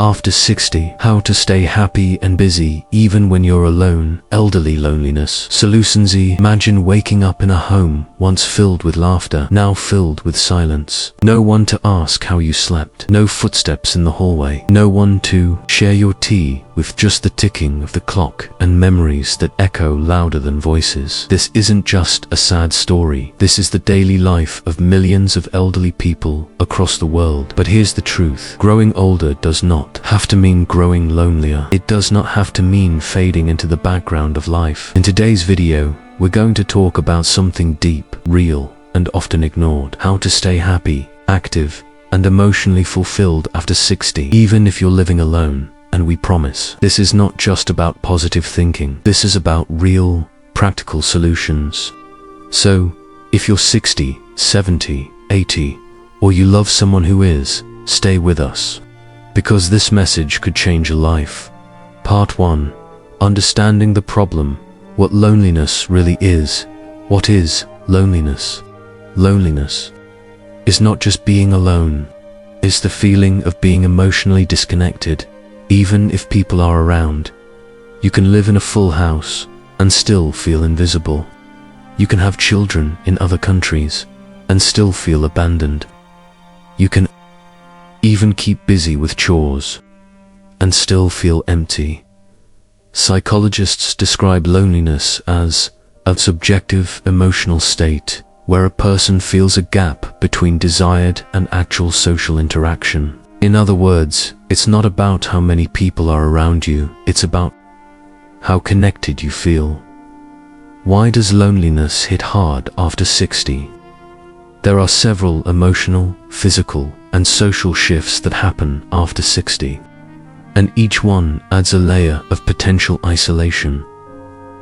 After 60, how to stay happy and busy even when you're alone. Elderly loneliness. Solutions. Imagine waking up in a home once filled with laughter, now filled with silence. No one to ask how you slept. No footsteps in the hallway. No one to share your tea with, just the ticking of the clock and memories that echo louder than voices. This isn't just a sad story. This is the daily life of millions of elderly people across the world. But here's the truth. Growing older does not have to mean growing lonelier. It does not have to mean fading into the background of life. In today's video, we're going to talk about something deep, real, and often ignored. How to stay happy, active, and emotionally fulfilled after 60, even if you're living alone. And we promise, this is not just about positive thinking. This is about real, practical solutions. So, if you're 60, 70, 80, or you love someone who is, stay with us, because this message could change a life. Part 1. Understanding the problem. What loneliness really is. What is loneliness? Loneliness is not just being alone. It's the feeling of being emotionally disconnected, even if people are around. You can live in a full house and still feel invisible. You can have children in other countries and still feel abandoned. You can even keep busy with chores and still feel empty. Psychologists describe loneliness as a subjective emotional state where a person feels a gap between desired and actual social interaction. In other words, it's not about how many people are around you, it's about how connected you feel. Why does loneliness hit hard after 60? There are several emotional, physical, and social shifts that happen after 60, and each one adds a layer of potential isolation.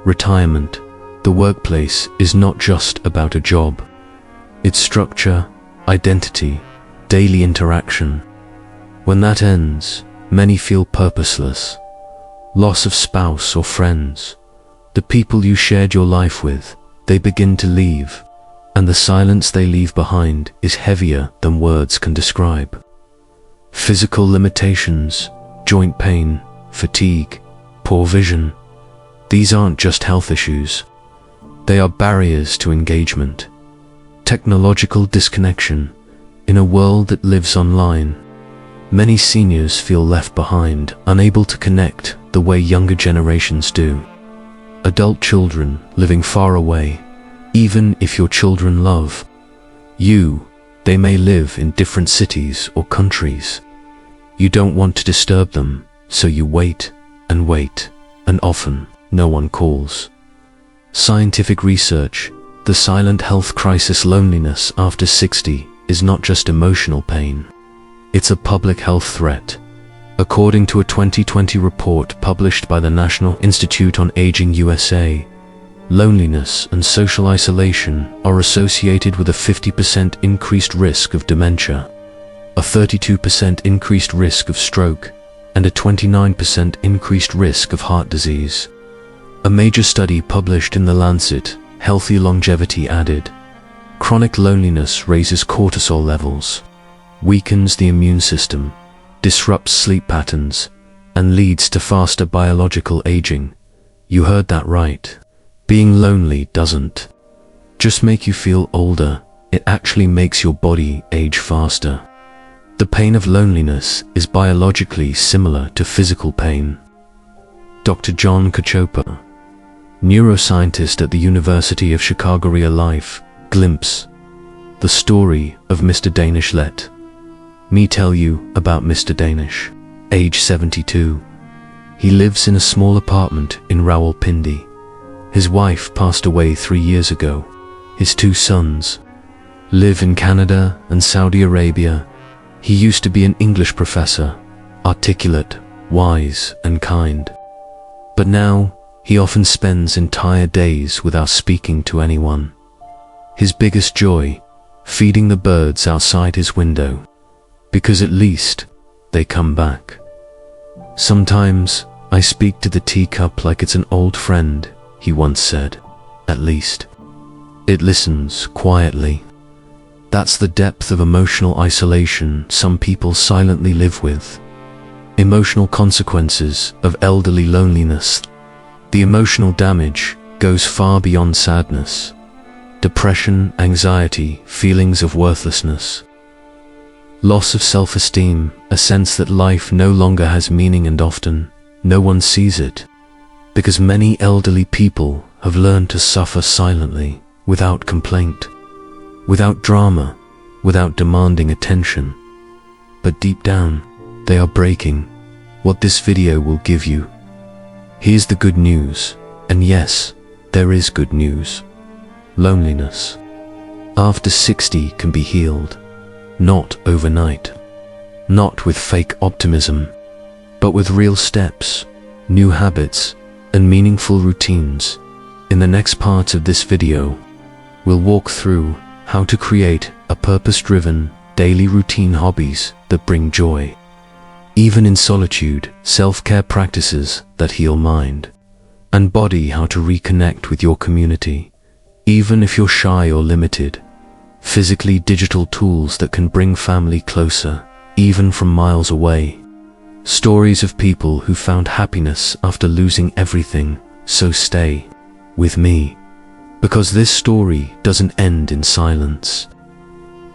Retirement. The workplace is not just about a job. It's structure, identity, daily interaction. When that ends, many feel purposeless. Loss of spouse or friends. The people you shared your life with, they begin to leave, and the silence they leave behind is heavier than words can describe. Physical limitations, joint pain, fatigue, poor vision. These aren't just health issues. They are barriers to engagement. Technological disconnection. In a world that lives online, many seniors feel left behind, unable to connect the way younger generations do. Adult children living far away. Even if your children love you, they may live in different cities or countries. You don't want to disturb them, so you wait, and often no one calls. Scientific research. The silent health crisis. Loneliness after 60 is not just emotional pain. It's a public health threat. According to a 2020 report published by the National Institute on Aging USA, loneliness and social isolation are associated with a 50% increased risk of dementia, a 32% increased risk of stroke, and a 29% increased risk of heart disease. A major study published in The Lancet, Healthy Longevity added, chronic loneliness raises cortisol levels, weakens the immune system, disrupts sleep patterns, and leads to faster biological aging. You heard that right. Being lonely doesn't just make you feel older, it actually makes your body age faster. The pain of loneliness is biologically similar to physical pain. Dr. John Cachopa, neuroscientist at the University of Chicago, Real Life Glimpse, the story of Mr. Danish. Let me tell you about Mr. Danish. Age 72. He lives in a small apartment in Rawalpindi. His wife passed away 3 years ago. His 2 sons live in Canada and Saudi Arabia. He used to be an English professor, articulate, wise, and kind. But now, he often spends entire days without speaking to anyone. His biggest joy, feeding the birds outside his window, because at least they come back. Sometimes I speak to the teacup like it's an old friend, he once said. At least it listens quietly. That's the depth of emotional isolation some people silently live with. Emotional consequences of elderly loneliness. The emotional damage goes far beyond sadness. Depression, anxiety, feelings of worthlessness. Loss of self-esteem, a sense that life no longer has meaning, and often no one sees it, because many elderly people have learned to suffer silently, without complaint, without drama, without demanding attention. But deep down, they are breaking. What this video will give you. Here's the good news, and yes, there is good news. Loneliness after 60 can be healed, not overnight, not with fake optimism, but with real steps, new habits, and meaningful routines. In the next part of this video, we'll walk through how to create a purpose-driven, daily routine, hobbies that bring joy, even in solitude, self-care practices that heal mind and body, how to reconnect with your community, even if you're shy or limited, physically, digital tools that can bring family closer, even from miles away, stories of people who found happiness after losing everything. So stay with me, because this story doesn't end in silence.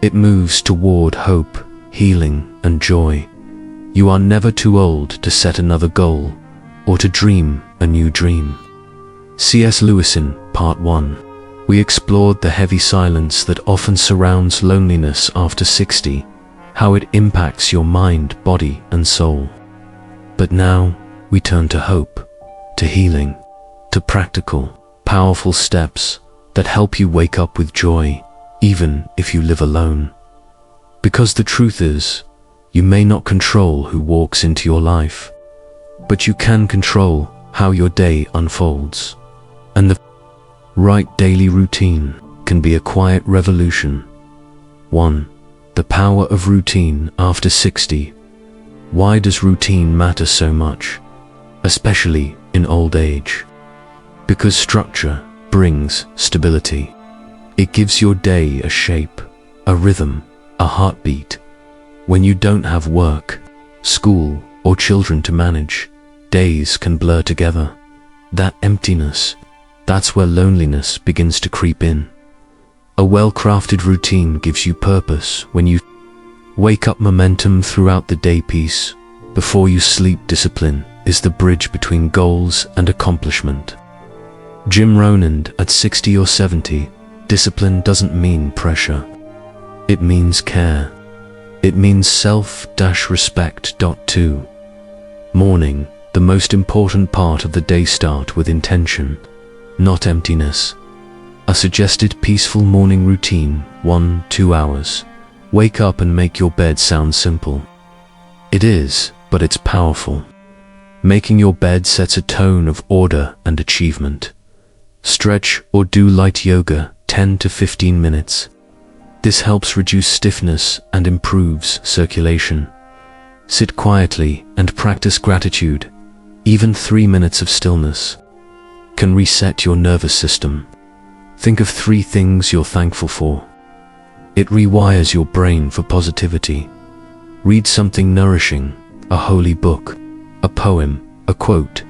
It moves toward hope, healing, and joy. You are never too old to set another goal or to dream a new dream. C.S. Lewis. Part 1. We explored the heavy silence that often surrounds loneliness after 60, how it impacts your mind, body, and soul. But now we turn to hope, to healing, to practical, powerful steps that help you wake up with joy, even if you live alone. Because the truth is, you may not control who walks into your life, but you can control how your day unfolds. And the right daily routine can be a quiet revolution. 1. The power of routine after 60. Why does routine matter so much, especially in old age? Because structure brings stability. It gives your day a shape, a rhythm, a heartbeat. When you don't have work, school, or children to manage, days can blur together. That emptiness, that's where loneliness begins to creep in. A well-crafted routine gives you purpose when you wake up, momentum throughout the day, peace before you sleep. Discipline is the bridge between goals and accomplishment. Jim Rohn. At 60 or 70, discipline doesn't mean pressure. It means care. It means self-respect. 2. Morning, the most important part of the day. Start with intention, not emptiness. A suggested peaceful morning routine, 1-2 hours. Wake up and make your bed. Sounds simple. It is, but it's powerful. Making your bed sets a tone of order and achievement. Stretch or do light yoga, 10 to 15 minutes. This helps reduce stiffness and improves circulation. Sit quietly and practice gratitude. Even 3 minutes of stillness can reset your nervous system. Think of 3 things you're thankful for. It rewires your brain for positivity. Read something nourishing, a holy book, a poem, a quote.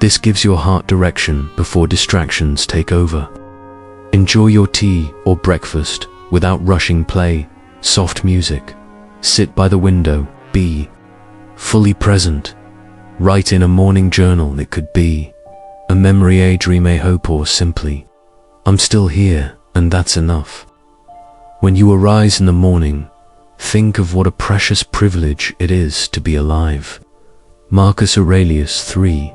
This gives your heart direction before distractions take over. Enjoy your tea or breakfast without rushing. Play soft music. Sit by the window. Be fully present. Write in a morning journal. It could be a memory, a dream, a hope, or simply, I'm still here, and that's enough. When you arise in the morning, think of what a precious privilege it is to be alive. Marcus Aurelius. 3.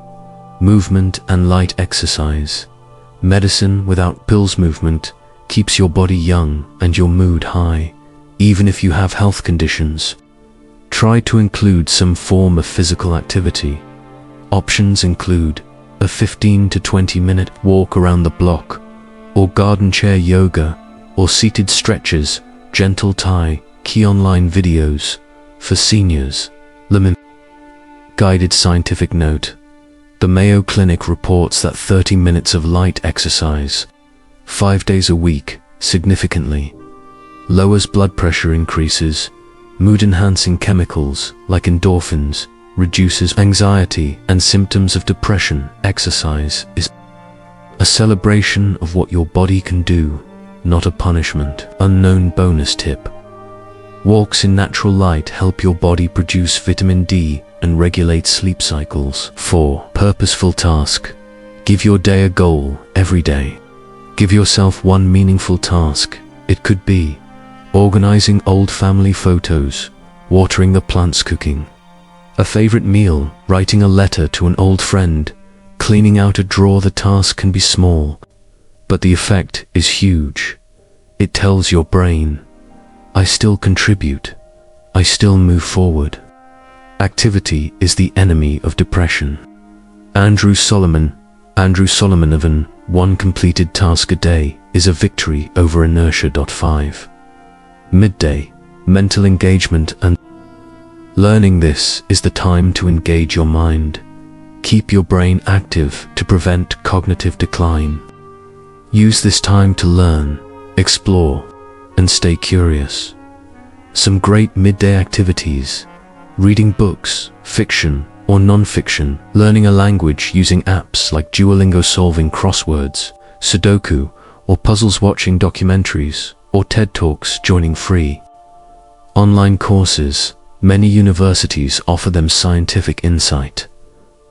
Movement and light exercise. Medicine without pills. Movement keeps your body young and your mood high, even if you have health conditions. Try to include some form of physical activity. Options include a 15 to 20-minute walk around the block, or garden chair yoga, or seated stretches, gentle Thai, key online videos for seniors. Guided scientific note. The Mayo Clinic reports that 30 minutes of light exercise, 5 days a week, significantly lowers blood pressure, increases mood-enhancing chemicals like endorphins, reduces anxiety and symptoms of depression. Exercise is a celebration of what your body can do, not a punishment. Unknown bonus tip. Walks in natural light help your body produce vitamin D and regulate sleep cycles. 4. Purposeful task. Give your day a goal every day. Give yourself one meaningful task. It could be organizing old family photos, watering the plants, cooking a favorite meal, writing a letter to an old friend, cleaning out a drawer. The task can be small, but the effect is huge. It tells your brain, I still contribute. I still move forward. Activity is the enemy of depression. Andrew Solomon of one completed task a day is a victory over inertia. 5. Midday, mental engagement and learning. This is the time to engage your mind. Keep your brain active to prevent cognitive decline. Use this time to learn, explore, and stay curious. Some great midday activities: reading books, fiction or non-fiction, learning a language using apps like Duolingo, solving crosswords, Sudoku or puzzles, watching documentaries or TED Talks, joining free online courses. Many universities offer them. Scientific insight.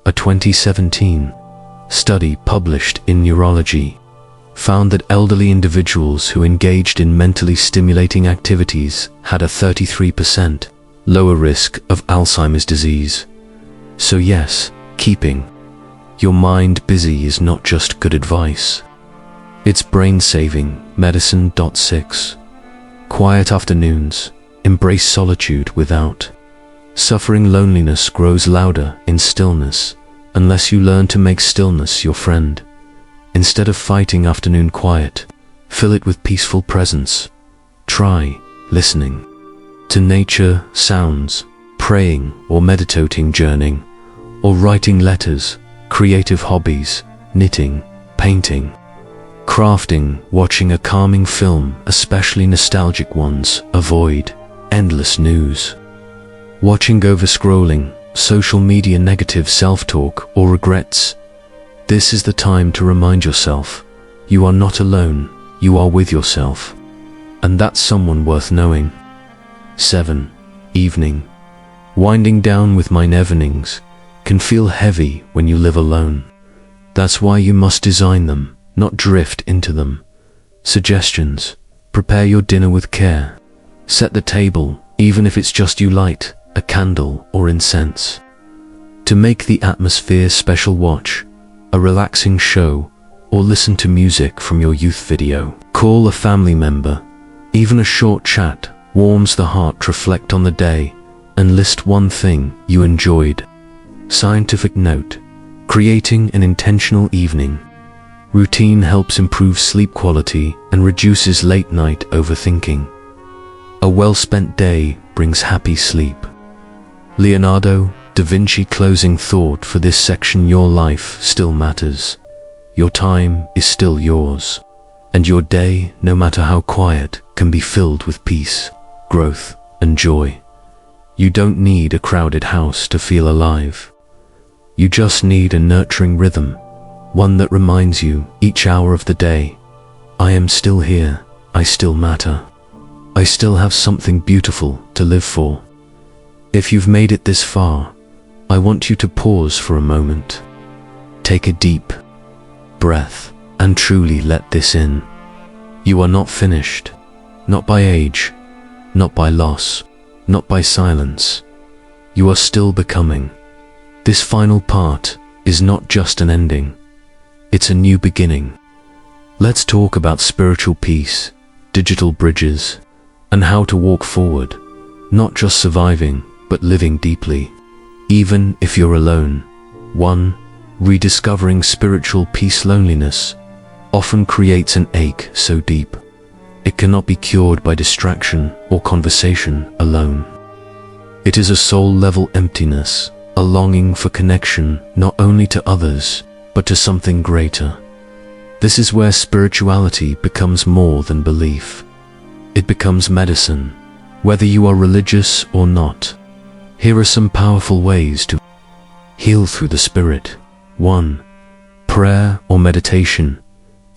A 2017 study published in Neurology found that elderly individuals who engaged in mentally stimulating activities had a 33% lower risk of Alzheimer's disease. So yes, keeping your mind busy is not just good advice. It's brain-saving medicine. 6. Quiet afternoons. Embrace solitude without suffering. Loneliness grows louder in stillness unless you learn to make stillness your friend. Instead of fighting afternoon quiet, fill it with peaceful presence. Try listening to nature sounds, praying or meditating, journaling or writing letters, creative hobbies, knitting, painting, crafting, watching a calming film, especially nostalgic ones. Avoid endless news, watching over scrolling, social media, negative self-talk or regrets. This is the time to remind yourself, you are not alone, you are with yourself, and that's someone worth knowing. 7. Evening. Winding down with mine evenings can feel heavy when you live alone. That's why you must design them, not drift into them. Suggestions: prepare your dinner with care. Set the table, even if it's just you. Light a candle or incense to make the atmosphere special. Watch a relaxing show or listen to music from your youth video. Call a family member. Even a short chat warms the heart. Reflect on the day and list one thing you enjoyed. Scientific note: creating an intentional evening routine helps improve sleep quality and reduces late night overthinking. A well-spent day brings happy sleep. Leonardo da Vinci. Closing thought for this section: your life still matters. Your time is still yours. And your day, no matter how quiet, can be filled with peace, growth, and joy. You don't need a crowded house to feel alive. You just need a nurturing rhythm, one that reminds you each hour of the day, I am still here, I still matter. I still have something beautiful to live for. If you've made it this far, I want you to pause for a moment. Take a deep breath and truly let this in. You are not finished, not by age, not by loss, not by silence. You are still becoming. This final part is not just an ending, it's a new beginning. Let's talk about spiritual peace, digital bridges, and how to walk forward, not just surviving, but living deeply, even if you're alone. 1. Rediscovering spiritual peace. Loneliness often creates an ache so deep, it cannot be cured by distraction or conversation alone. It is a soul-level emptiness, a longing for connection not only to others, but to something greater. This is where spirituality becomes more than belief. It becomes medicine, whether you are religious or not. Here are some powerful ways to heal through the spirit. 1. Prayer or meditation.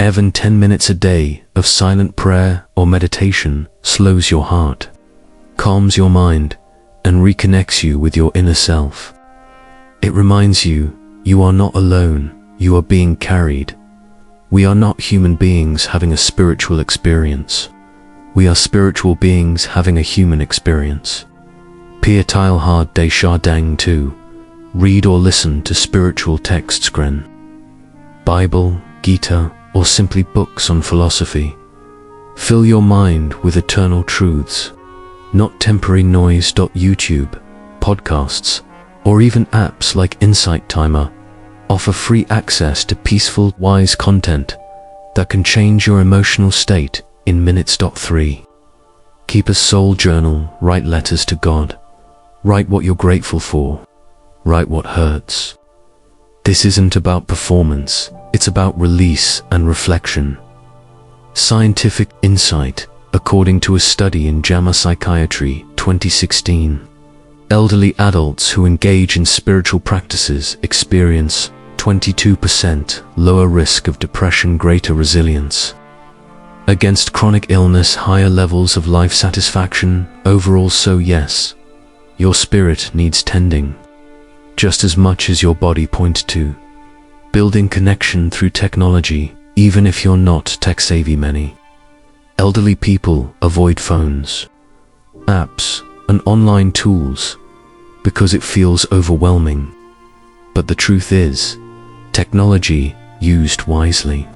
Even 10 minutes a day of silent prayer or meditation slows your heart, calms your mind, and reconnects you with your inner self. It reminds you, you are not alone, you are being carried. We are not human beings having a spiritual experience. We are spiritual beings having a human experience. Pia Teilhard de Chardin 2. Read or listen to spiritual texts. Gren. Bible, Gita, or simply books on philosophy. Fill your mind with eternal truths, not temporary noise. YouTube, podcasts, or even apps like Insight Timer offer free access to peaceful, wise content that can change your emotional state in minutes. 3. Keep a soul journal. Write letters to God. Write what you're grateful for. Write what hurts. This isn't about performance, it's about release and reflection. Scientific insight. According to a study in JAMA Psychiatry 2016, elderly adults who engage in spiritual practices experience 22% lower risk of depression, greater resilience against chronic illness, higher levels of life satisfaction overall. So yes, your spirit needs tending just as much as your body. Point 2. Building connection through technology, even if you're not tech-savvy. Many elderly people avoid phones, apps, and online tools because it feels overwhelming. But the truth is, technology, used wisely,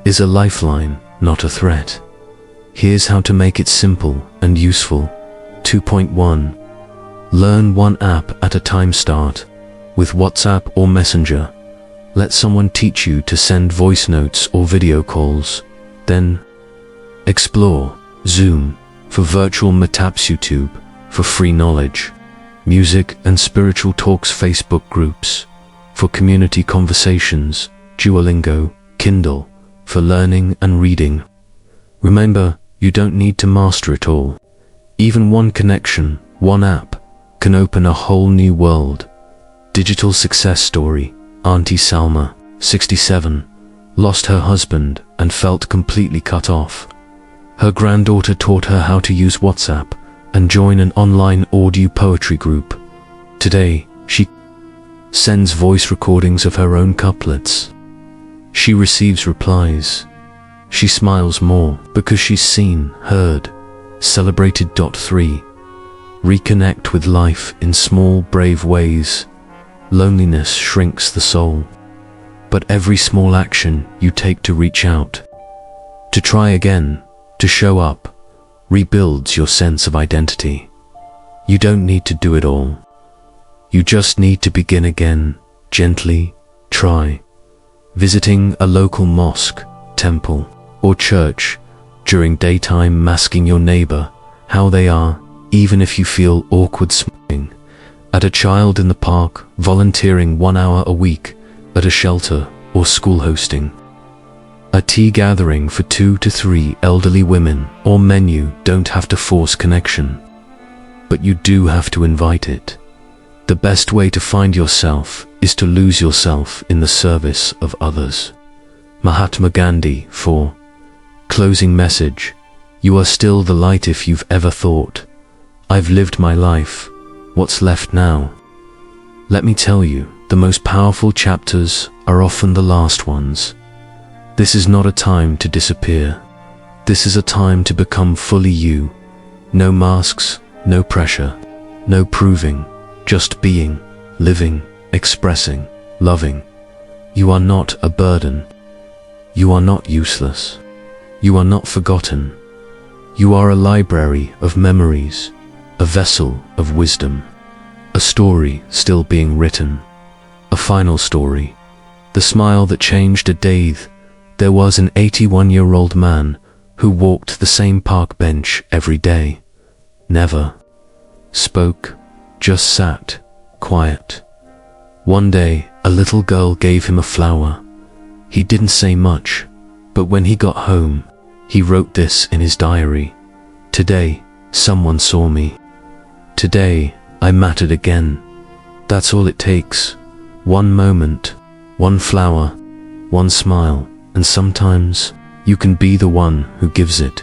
is a lifeline, not a threat. Here's how to make it simple and useful. 2.1. Learn one app at a time. Start with WhatsApp or Messenger. Let someone teach you to send voice notes or video calls. Then explore Zoom for virtual meetups, YouTube for free knowledge, music and spiritual talks, Facebook groups for community conversations, Duolingo, Kindle for learning and reading. Remember, you don't need to master it all. Even one connection, one app, can open a whole new world. Digital success story. Auntie Salma, 67, lost her husband and felt completely cut off. Her granddaughter taught her how to use WhatsApp and join an online audio poetry group. Today, she sends voice recordings of her own couplets. She receives replies. She smiles more because she's seen, heard, celebrated. 3. Reconnect with life in small, brave ways. Loneliness shrinks the soul, but every small action you take to reach out, to try again, to show up, rebuilds your sense of identity. You don't need to do it all. You just need to begin again, gently, try. Visiting a local mosque, temple, or church during daytime, asking your neighbor how they are, even if you feel awkward, smiling at a child in the park, volunteering 1 hour a week at a shelter or school, hosting a tea gathering for 2 to 3 elderly women or men. You don't have to force connection, but you do have to invite it. The best way to find yourself is to lose yourself in the service of others. Mahatma Gandhi. 4. Closing message. You are still the light if you've ever thought, I've lived my life, what's left now? Let me tell you, the most powerful chapters are often the last ones. This is not a time to disappear. This is a time to become fully you. No masks, no pressure, no proving, just being, living, expressing, loving. You are not a burden. You are not useless. You are not forgotten. You are a library of memories, a vessel of wisdom, a story still being written, a final story. The smile that changed a day. There was an 81-year-old man who walked the same park bench every day, never spoke, just sat, quiet. One day, a little girl gave him a flower. He didn't say much, but when he got home, he wrote this in his diary. Today, someone saw me. Today, I mattered again. That's all it takes. One moment, one flower, one smile, and sometimes you can be the one who gives it.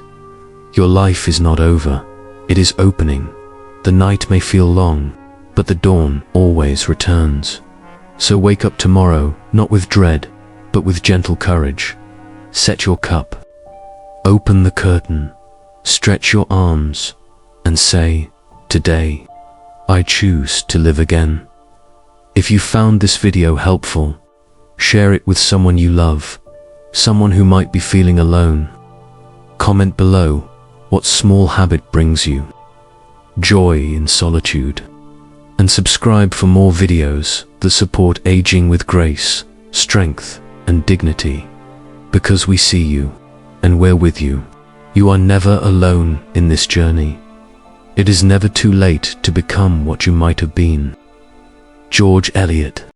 Your life is not over. It is opening. The night may feel long, but the dawn always returns. So wake up tomorrow, not with dread, but with gentle courage. Set your cup, open the curtain, stretch your arms, and say, today, I choose to live again. If you found this video helpful, share it with someone you love, someone who might be feeling alone. Comment below what small habit brings you joy in solitude. And subscribe for more videos that support aging with grace, strength, and dignity. Because we see you, and we're with you. You are never alone in this journey. It is never too late to become what you might have been. George Eliot.